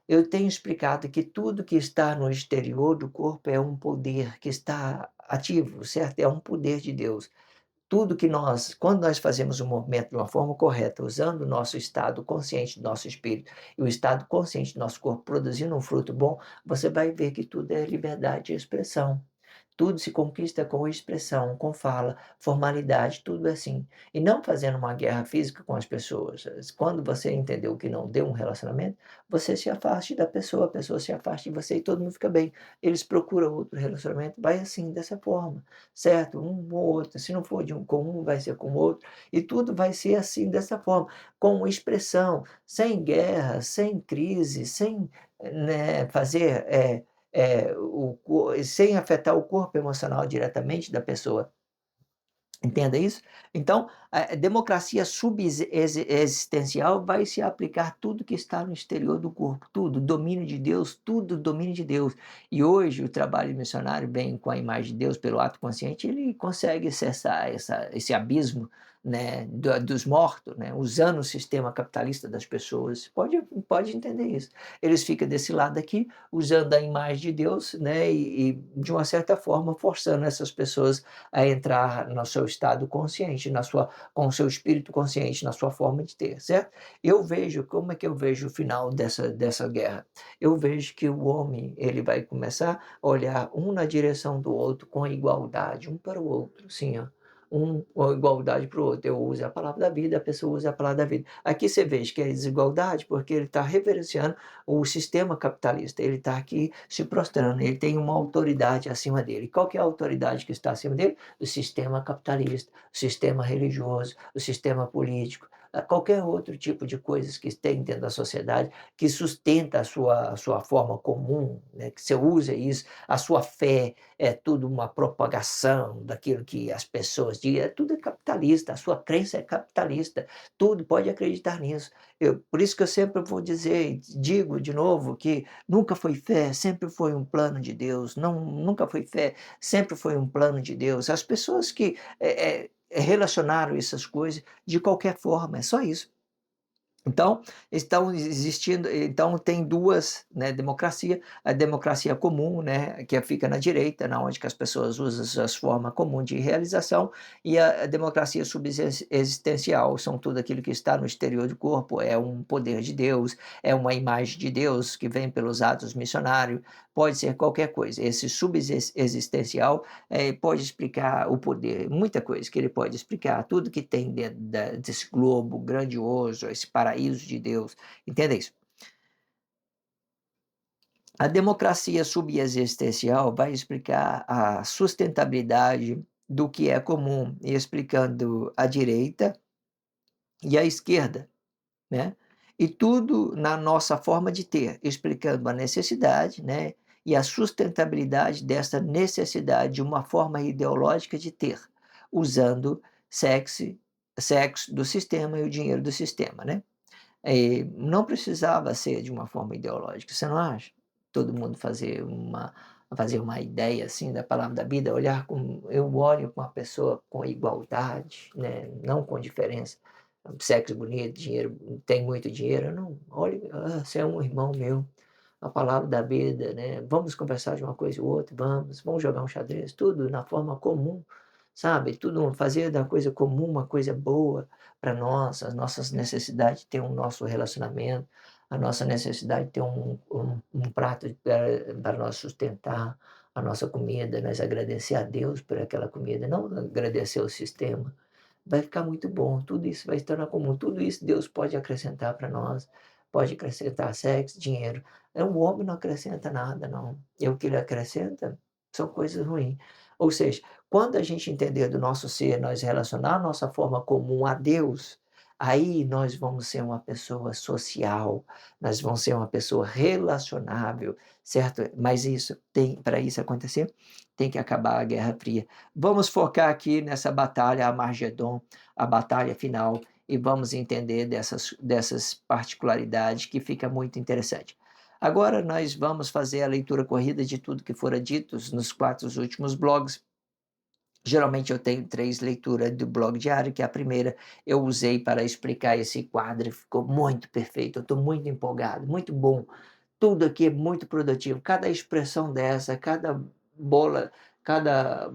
eu tenho explicado que tudo que está no exterior do corpo é um poder que está ativo, certo? É um poder de Deus. Tudo que quando nós fazemos um movimento de uma forma correta, usando o nosso estado consciente do nosso espírito e o estado consciente do nosso corpo produzindo um fruto bom, você vai ver que tudo é liberdade de expressão. Tudo se conquista com expressão, com fala, formalidade, tudo assim. E não fazendo uma guerra física com as pessoas. Quando você entendeu que não deu um relacionamento, você se afaste da pessoa, a pessoa se afaste de você e todo mundo fica bem. Eles procuram outro relacionamento, vai assim, dessa forma, certo? Um ou outro. Se não for com um, vai ser com o outro. E tudo vai ser assim, dessa forma, com expressão, sem guerra, sem crise, sem né, fazer. Sem afetar o corpo emocional diretamente da pessoa. Entenda isso? Então, a democracia subexistencial vai se aplicar tudo que está no exterior do corpo, tudo, domínio de Deus, tudo domínio de Deus. E hoje o trabalho missionário vem com a imagem de Deus pelo ato consciente, ele consegue acessar esse abismo, né, dos mortos, né, usando o sistema capitalista das pessoas. Pode entender isso. Eles ficam desse lado aqui, usando a imagem de Deus, né, e de uma certa forma forçando essas pessoas a entrar no seu estado consciente, com o seu espírito consciente, na sua forma de ter, certo? Como é que eu vejo o final dessa guerra? Eu vejo que o homem, ele vai começar a olhar um na direção do outro com a igualdade, um para o outro, sim, ó. Um com a igualdade para o outro. Eu uso a palavra da vida, a pessoa usa a palavra da vida. Aqui você vê que é desigualdade porque ele está reverenciando o sistema capitalista. Ele está aqui se prostrando, ele tem uma autoridade acima dele. Qual que é a autoridade que está acima dele? O sistema capitalista, o sistema religioso, o sistema político, qualquer outro tipo de coisas que tem dentro da sociedade que sustenta a sua forma comum, né, que você usa isso, a sua fé é tudo uma propagação daquilo que as pessoas dizem, tudo é capitalista, a sua crença é capitalista, tudo pode acreditar nisso. Por isso que eu sempre vou dizer, digo de novo, que nunca foi fé, sempre foi um plano de Deus, não, nunca foi fé, sempre foi um plano de Deus. As pessoas que relacionaram essas coisas de qualquer forma, é só isso. Então, estão existindo, então tem duas, né, democracia, a democracia comum, né, que fica na direita, na onde que as pessoas usam as formas comuns de realização, e a democracia subexistencial, são tudo aquilo que está no exterior do corpo, é um poder de Deus, é uma imagem de Deus que vem pelos atos missionários, pode ser qualquer coisa. Esse subexistencial pode explicar o poder, muita coisa que ele pode explicar, tudo que tem dentro desse globo grandioso, esse paraíso de Deus, entende isso? A democracia subexistencial vai explicar a sustentabilidade do que é comum, explicando a direita e a esquerda, né? E tudo na nossa forma de ter, explicando a necessidade, né? E a sustentabilidade dessa necessidade de uma forma ideológica de ter, usando sexo, sexo do sistema e o dinheiro do sistema, né? Não precisava ser de uma forma ideológica, você não acha? Todo mundo fazer fazer uma ideia, assim, da palavra da vida, olhar eu olho com a pessoa com igualdade, né, não com diferença. Sexo bonito, dinheiro, tem muito dinheiro, eu não olho: "Ah, você é um irmão meu", a palavra da vida, né, vamos conversar de uma coisa ou outra, vamos jogar um xadrez, tudo na forma comum, sabe, tudo fazer da coisa comum uma coisa boa para nós, as nossas necessidades de ter um nosso relacionamento, a nossa necessidade de ter um prato para nós sustentar, a nossa comida, nós agradecer a Deus por aquela comida, não agradecer o sistema. Vai ficar muito bom, tudo isso vai se tornar comum, tudo isso Deus pode acrescentar para nós, pode acrescentar sexo, dinheiro. O homem não acrescenta nada não, e o que ele acrescenta são coisas ruins. Ou seja, quando a gente entender do nosso ser, nós relacionar a nossa forma comum a Deus, aí nós vamos ser uma pessoa social, nós vamos ser uma pessoa relacionável, certo? Mas isso tem para isso acontecer, tem que acabar a Guerra Fria. Vamos focar aqui nessa batalha Armagedon, a batalha final, e vamos entender dessas particularidades que fica muito interessante. Agora nós vamos fazer a leitura corrida de tudo que fora dito nos 4 últimos blogs. Geralmente eu tenho 3 leituras do blog diário, que a primeira eu usei para explicar esse quadro, ficou muito perfeito, eu estou muito empolgado, muito bom. Tudo aqui é muito produtivo, cada expressão dessa, cada bola, cada,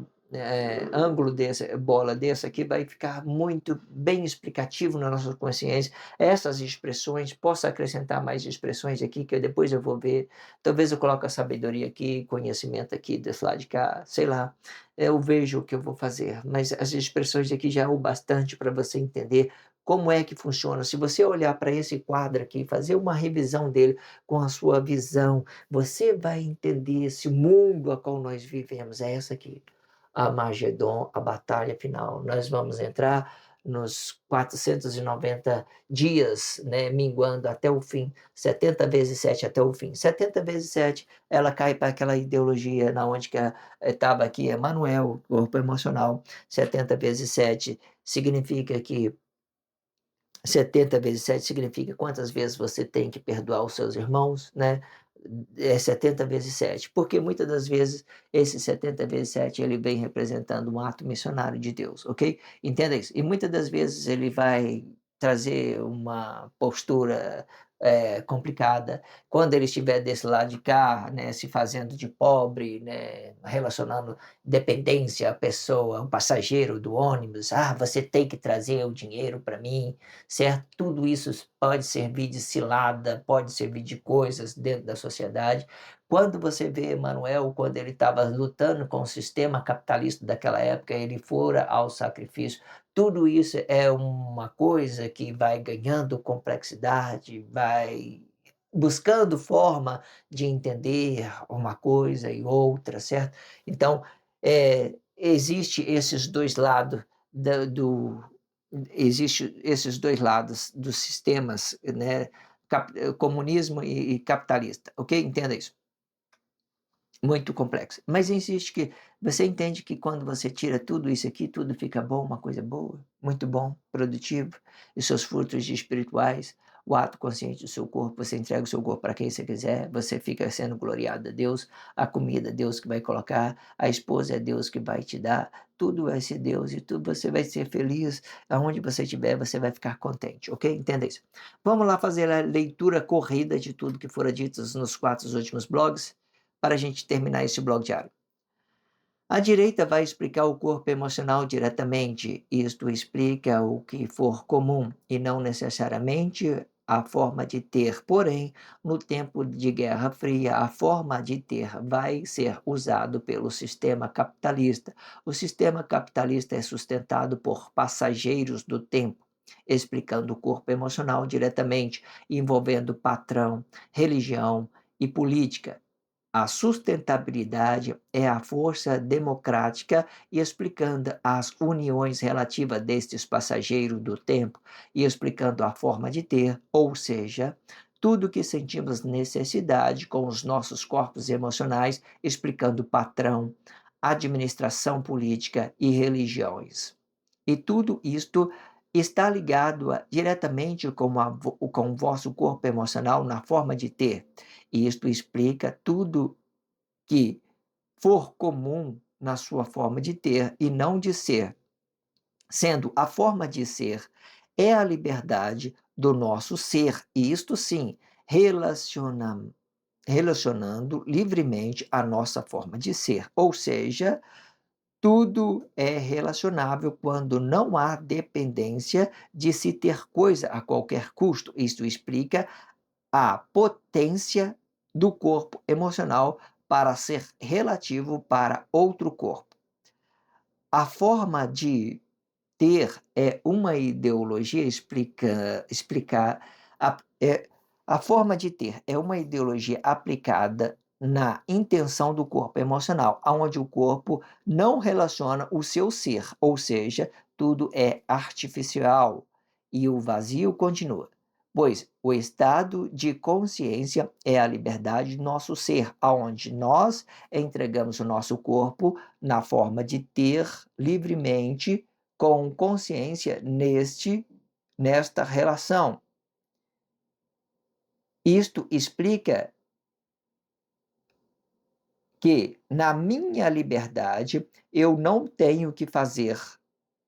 ângulo dessa bola dessa aqui vai ficar muito bem explicativo na nossa consciência. Essas expressões, posso acrescentar mais expressões aqui que depois eu vou ver, talvez eu coloque a sabedoria aqui, conhecimento aqui desse lado de cá, sei lá, eu vejo o que eu vou fazer, mas as expressões aqui já é o bastante para você entender como é que funciona. Se você olhar para esse quadro aqui, fazer uma revisão dele com a sua visão, você vai entender esse mundo a qual nós vivemos. É essa aqui, a Magedon, a batalha final. Nós vamos entrar nos 490 dias, né, minguando até o fim, 70 vezes 7 até o fim. 70 vezes 7, ela cai para aquela ideologia na onde que estava aqui Emmanuel, corpo emocional. 70 vezes 7 significa que 70 vezes 7 significa quantas vezes você tem que perdoar os seus irmãos, né, é 70 vezes 7, porque muitas das vezes esse 70 vezes 7 ele vem representando um ato missionário de Deus, ok? Entenda isso. E muitas das vezes ele vai trazer uma postura, complicada, quando ele estiver desse lado de cá, né, se fazendo de pobre, né, relacionando dependência à pessoa, o passageiro do ônibus, "Ah, você tem que trazer o dinheiro para mim", certo? Tudo isso pode servir de cilada, pode servir de coisas dentro da sociedade. Quando você vê Emanuel, quando ele estava lutando com o sistema capitalista daquela época, ele fora ao sacrifício. Tudo isso é uma coisa que vai ganhando complexidade, vai buscando forma de entender uma coisa e outra, certo? Então, existe esses 2 lados da do existe esses 2 lados dos sistemas, né, comunismo e capitalista, ok? Entenda isso. Muito complexo. Mas existe que você entende que quando você tira tudo isso aqui, tudo fica bom, uma coisa boa, muito bom, produtivo, e seus frutos espirituais, o ato consciente do seu corpo, você entrega o seu corpo para quem você quiser, você fica sendo gloriado a Deus, a comida é Deus que vai colocar, a esposa é Deus que vai te dar, tudo vai ser Deus e tudo você vai ser feliz, aonde você estiver você vai ficar contente, ok? Entenda isso. Vamos lá fazer a leitura corrida de tudo que fora dito nos 4 últimos blogs, para a gente terminar esse blog diário. A direita vai explicar o corpo emocional diretamente, isto explica o que for comum e não necessariamente a forma de ter. Porém, no tempo de Guerra Fria, a forma de ter vai ser usado pelo sistema capitalista. O sistema capitalista é sustentado por passageiros do tempo, explicando o corpo emocional diretamente, envolvendo patrão, religião e política. A sustentabilidade é a força democrática e explicando as uniões relativas destes passageiros do tempo e explicando a forma de ter, ou seja, tudo que sentimos necessidade com os nossos corpos emocionais, explicando patrão, administração política e religiões. E tudo isto está ligado diretamente com o vosso corpo emocional na forma de ter. E isto explica tudo que for comum na sua forma de ter e não de ser, sendo a forma de ser é a liberdade do nosso ser, e isto sim, relacionando livremente a nossa forma de ser, ou seja, tudo é relacionável quando não há dependência de se ter coisa a qualquer custo. Isto explica a potência do corpo emocional para ser relativo para outro corpo. A forma de ter é uma ideologia a forma de ter é uma ideologia aplicada na intenção do corpo emocional, onde o corpo não relaciona o seu ser, ou seja, tudo é artificial e o vazio continua. Pois o estado de consciência é a liberdade do nosso ser, aonde nós entregamos o nosso corpo na forma de ter livremente com consciência nesta relação. Isto explica que, na minha liberdade, eu não tenho que fazer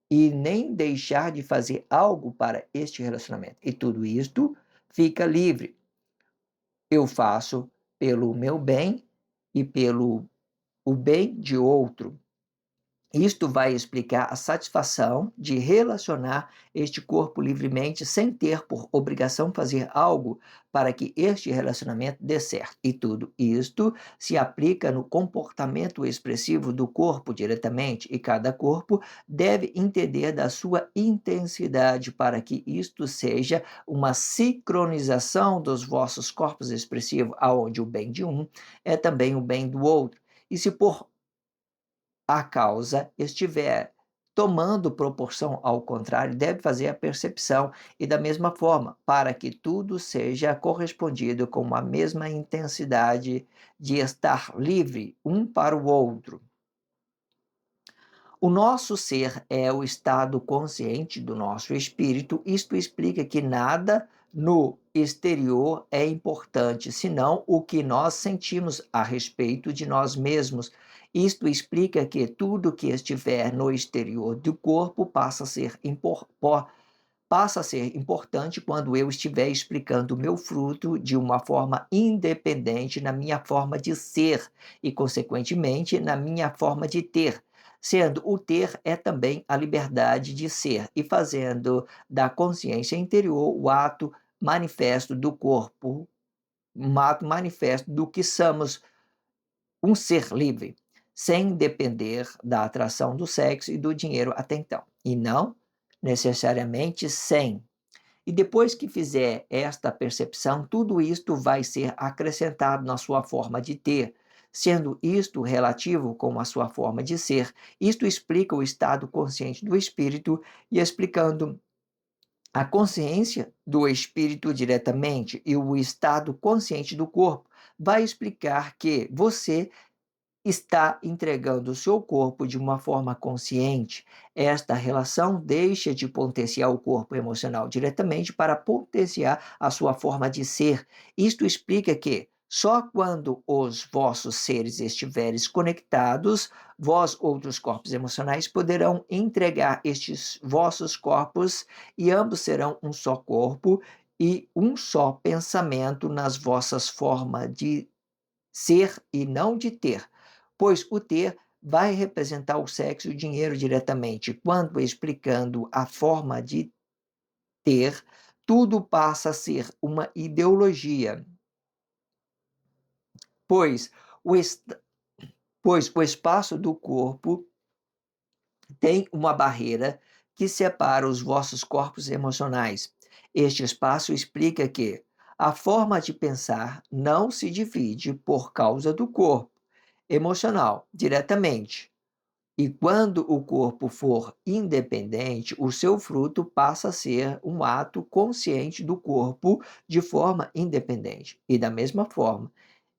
e nem deixar de fazer algo para este relacionamento. E tudo isto fica livre. Eu faço pelo meu bem e pelo o bem de outro. Isto vai explicar a satisfação de relacionar este corpo livremente sem ter por obrigação fazer algo para que este relacionamento dê certo. E tudo isto se aplica no comportamento expressivo do corpo diretamente, e cada corpo deve entender da sua intensidade para que isto seja uma sincronização dos vossos corpos expressivos, aonde o bem de um é também o bem do outro. E se por a causa estiver tomando proporção ao contrário, deve fazer a percepção e da mesma forma, para que tudo seja correspondido com a mesma intensidade de estar livre um para o outro. O nosso ser é o estado consciente do nosso espírito. Isto explica que nada no exterior é importante, senão o que nós sentimos a respeito de nós mesmos. Isto explica que tudo que estiver no exterior do corpo passa a ser importante quando eu estiver explicando o meu fruto de uma forma independente na minha forma de ser e, consequentemente, na minha forma de ter. Sendo o ter é também a liberdade de ser, e fazendo da consciência interior o ato manifesto do corpo, um ato manifesto do que somos, um ser livre, sem depender da atração do sexo e do dinheiro até então, e não necessariamente sem. E depois que fizer esta percepção, tudo isto vai ser acrescentado na sua forma de ter, sendo isto relativo com a sua forma de ser. Isto explica o estado consciente do espírito, e explicando a consciência do espírito diretamente e o estado consciente do corpo, vai explicar que você está entregando o seu corpo de uma forma consciente. Esta relação deixa de potenciar o corpo emocional diretamente para potenciar a sua forma de ser. Isto explica que só quando os vossos seres estiverem conectados, vós, outros corpos emocionais, poderão entregar estes vossos corpos, e ambos serão um só corpo e um só pensamento nas vossas formas de ser e não de ter, pois o ter vai representar o sexo e o dinheiro diretamente. Quando explicando a forma de ter, tudo passa a ser uma ideologia, pois o, pois o espaço do corpo tem uma barreira que separa os vossos corpos emocionais. Este espaço explica que a forma de pensar não se divide por causa do corpo emocional diretamente. E quando o corpo for independente, o seu fruto passa a ser um ato consciente do corpo de forma independente. E da mesma forma,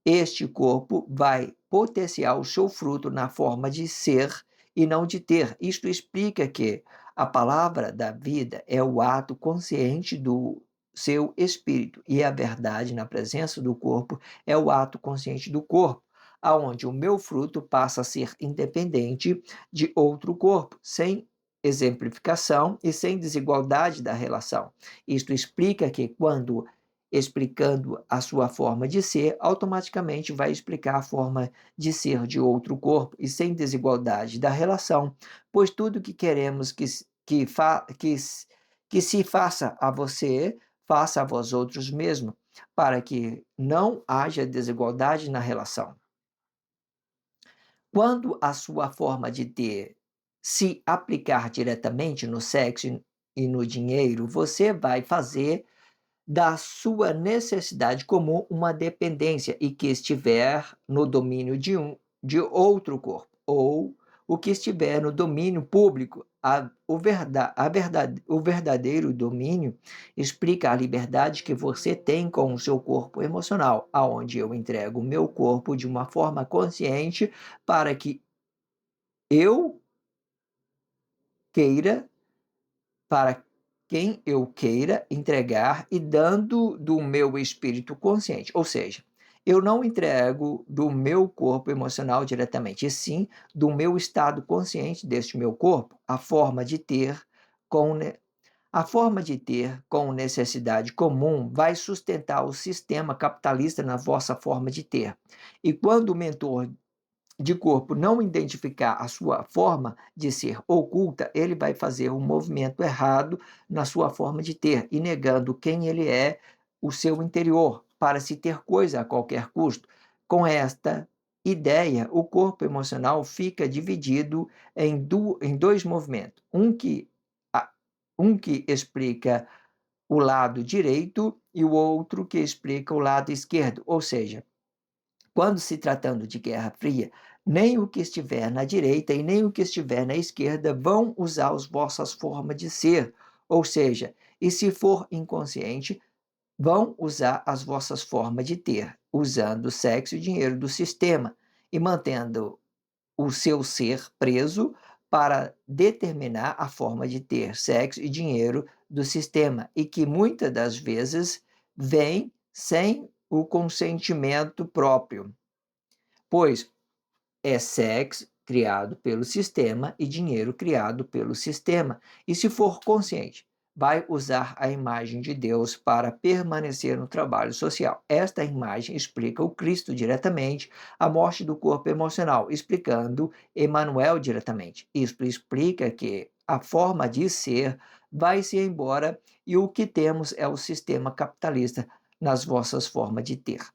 este corpo vai potenciar o seu fruto na forma de ser e não de ter. Isto explica que a palavra da vida é o ato consciente do seu espírito, e a verdade na presença do corpo é o ato consciente do corpo, aonde o meu fruto passa a ser independente de outro corpo, sem exemplificação e sem desigualdade da relação. Isto explica que quando explicando a sua forma de ser, automaticamente vai explicar a forma de ser de outro corpo e sem desigualdade da relação, pois tudo que queremos que se faça a você, faça a vós outros mesmo, para que não haja desigualdade na relação. Quando a sua forma de ter se aplicar diretamente no sexo e no dinheiro, você vai fazer da sua necessidade comum uma dependência e que estiver no domínio de outro corpo, ou o que estiver no domínio público. O verdadeiro domínio explica a liberdade que você tem com o seu corpo emocional, aonde eu entrego o meu corpo de uma forma consciente para que eu queira para quem eu queira entregar e dando do meu espírito consciente. Ou seja, eu não entrego do meu corpo emocional diretamente, e sim do meu estado consciente deste meu corpo, com a forma de ter com necessidade comum vai sustentar o sistema capitalista na vossa forma de ter. E quando o mentor de corpo não identificar a sua forma de ser oculta, ele vai fazer um movimento errado na sua forma de ter e negando quem ele é, o seu interior, para se ter coisa a qualquer custo. Com esta ideia, o corpo emocional fica dividido em dois movimentos. Um que explica o lado direito e o outro que explica o lado esquerdo, ou seja, quando se tratando de Guerra Fria, nem o que estiver na direita e nem o que estiver na esquerda vão usar as vossas formas de ser, ou seja, e se for inconsciente, vão usar as vossas formas de ter, usando o sexo e dinheiro do sistema e mantendo o seu ser preso para determinar a forma de ter sexo e dinheiro do sistema e que muitas das vezes vem sem o consentimento próprio, pois é sexo criado pelo sistema e dinheiro criado pelo sistema. E se for consciente, vai usar a imagem de Deus para permanecer no trabalho social. Esta imagem explica o Cristo diretamente, a morte do corpo emocional, explicando Emmanuel diretamente. Isto explica que a forma de ser vai-se embora e o que temos é o sistema capitalista nas vossas formas de ter.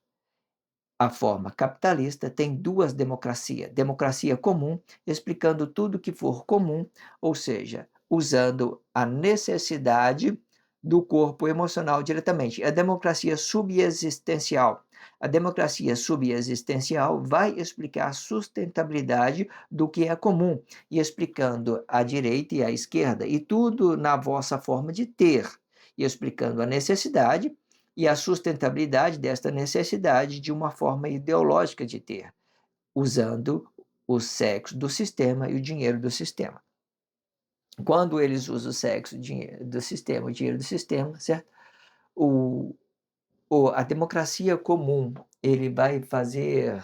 A forma capitalista tem duas democracias: democracia comum, explicando tudo que for comum, ou seja, usando a necessidade do corpo emocional diretamente. A democracia subexistencial. A democracia subexistencial vai explicar a sustentabilidade do que é comum, e explicando a direita e a esquerda, e tudo na vossa forma de ter, e explicando a necessidade e a sustentabilidade desta necessidade de uma forma ideológica de ter, usando o sexo do sistema e o dinheiro do sistema. Quando eles usam o sexo o dinheiro do sistema, o dinheiro do sistema, certo? O, a democracia comum, ele vai fazer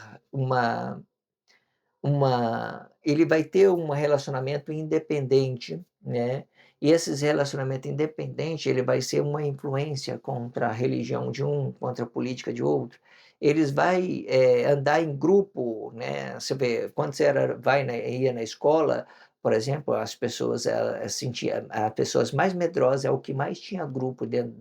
ele vai ter um relacionamento independente, né? E esses relacionamento independente, ele vai ser uma influência contra a religião de um, contra a política de outro. Eles vai andar em grupo, né? Você vê, quando você ia na escola, por exemplo, as pessoas sentiam, as pessoas mais medrosas é o que mais tinha grupo dentro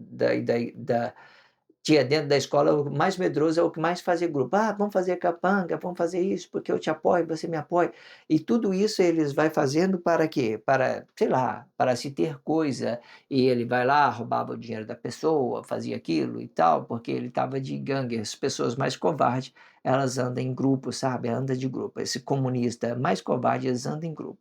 tinha dentro da escola, o mais medroso é o que mais fazia grupo. Ah, vamos fazer capanga, vamos fazer isso, porque eu te apoio, você me apoia. E tudo isso eles vai fazendo para quê? Para, sei lá, para se ter coisa. E ele vai lá, roubava o dinheiro da pessoa, fazia aquilo e tal, porque ele estava de gangue. As pessoas mais covardes, elas andam em grupo, sabe? Anda de grupo. Esse comunista mais covarde, eles andam em grupo.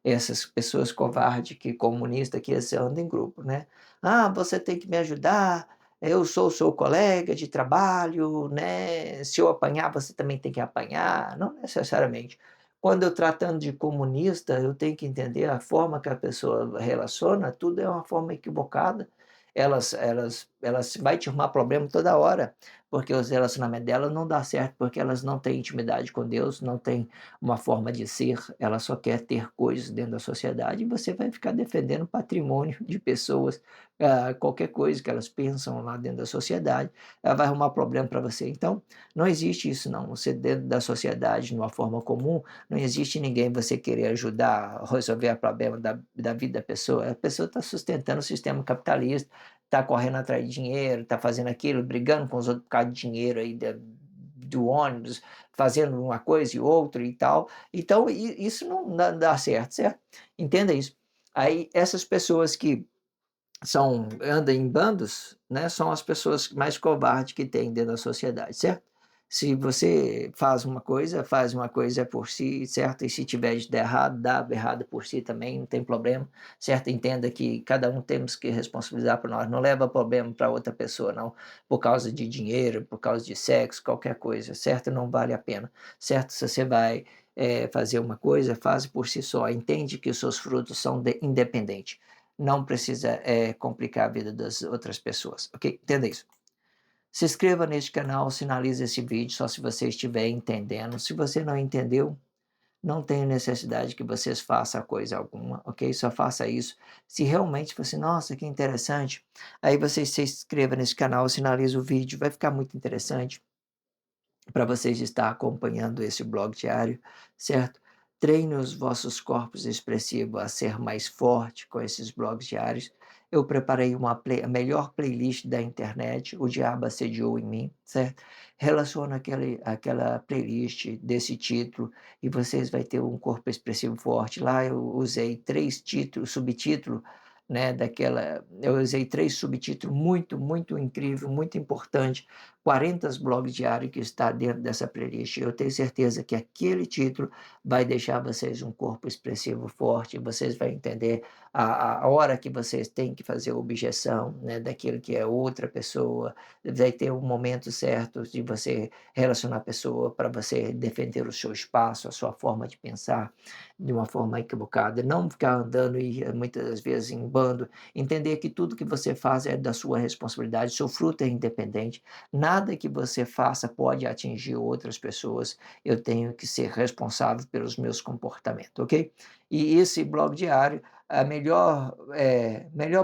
Essas pessoas covardes, que comunista, que eles andam em grupo, né? Ah, você tem que me ajudar, eu sou seu colega de trabalho, né? Se eu apanhar, você também tem que apanhar. Não necessariamente. Quando eu tratando de comunista, eu tenho que entender a forma que a pessoa relaciona, tudo é uma forma equivocada. Elas elas vai te arrumar problema toda hora, porque os relacionamentos dela não dá certo, porque elas não têm intimidade com Deus, não têm uma forma de ser, ela só quer ter coisas dentro da sociedade e você vai ficar defendendo patrimônio de pessoas, qualquer coisa que elas pensam lá dentro da sociedade, ela vai arrumar problema para você. Então, não existe isso não, você dentro da sociedade, de uma forma comum, não existe ninguém você querer ajudar a resolver o problema da vida da pessoa, a pessoa está sustentando o sistema capitalista, está correndo atrás de dinheiro, está fazendo aquilo, brigando com os outros por causa de dinheiro aí do ônibus, fazendo uma coisa e outra e tal. Então, isso não dá certo, certo? Entenda isso. Aí, essas pessoas que andam em bandos, né, são as pessoas mais covardes que tem dentro da sociedade, certo? Se você faz uma coisa por si, certo? E se tiver de dar errado, dá errado por si também, não tem problema, certo? Entenda que cada um temos que responsabilizar por nós, não leva problema para outra pessoa, não, por causa de dinheiro, por causa de sexo, qualquer coisa, certo? Não vale a pena, certo? Se você vai fazer uma coisa, faz por si só, entende que os seus frutos são independentes, não precisa complicar a vida das outras pessoas, ok? Entenda isso. Se inscreva neste canal, sinalize esse vídeo só se você estiver entendendo. Se você não entendeu, não tem necessidade que vocês façam coisa alguma, ok? Só faça isso se realmente você, nossa, que interessante. Aí você se inscreva nesse canal, sinalize o vídeo, vai ficar muito interessante para vocês estar acompanhando esse blog diário, certo? Treine os vossos corpos expressivos a ser mais forte com esses blogs diários. Eu preparei a melhor playlist da internet, O Diabo Assediou em Mim, certo? Relaciona aquela playlist desse título e vocês vão ter um corpo expressivo forte. Lá eu usei 3 subtítulos, né, eu usei 3 subtítulos muito, muito incrível, muito importante, 40 blogs diários que está dentro dessa playlist. Eu tenho certeza que aquele título vai deixar vocês um corpo expressivo forte, vocês vão entender a hora que vocês têm que fazer objeção, né, daquilo que é outra pessoa, vai ter um momento certo de você relacionar a pessoa para você defender o seu espaço, a sua forma de pensar de uma forma equivocada, não ficar andando e muitas vezes em bando, entender que tudo que você faz é da sua responsabilidade, seu fruto é independente, nada que você faça pode atingir outras pessoas. Eu tenho que ser responsável pelos meus comportamentos, ok? E esse blog diário, a melhor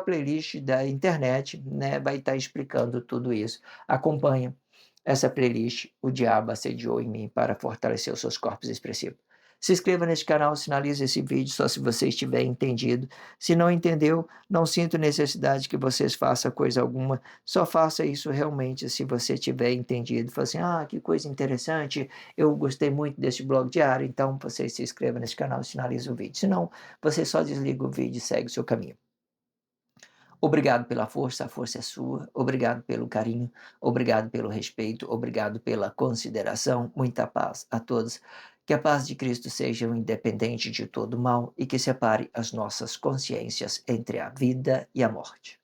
playlist da internet, né, vai estar explicando tudo isso. Acompanha essa playlist, O Diabo Assediou em Mim, para fortalecer os seus corpos expressivos. Se inscreva neste canal, sinalize esse vídeo só se você estiver entendido. Se não entendeu, não sinto necessidade que vocês façam coisa alguma, só faça isso realmente se você tiver entendido. Fala assim, que coisa interessante, eu gostei muito desse blog diário, então você se inscreva nesse canal e sinalize o vídeo. Se não, você só desliga o vídeo e segue o seu caminho. Obrigado pela força, a força é sua. Obrigado pelo carinho, obrigado pelo respeito, obrigado pela consideração. Muita paz a todos. Que a paz de Cristo seja o independente de todo mal e que separe as nossas consciências entre a vida e a morte.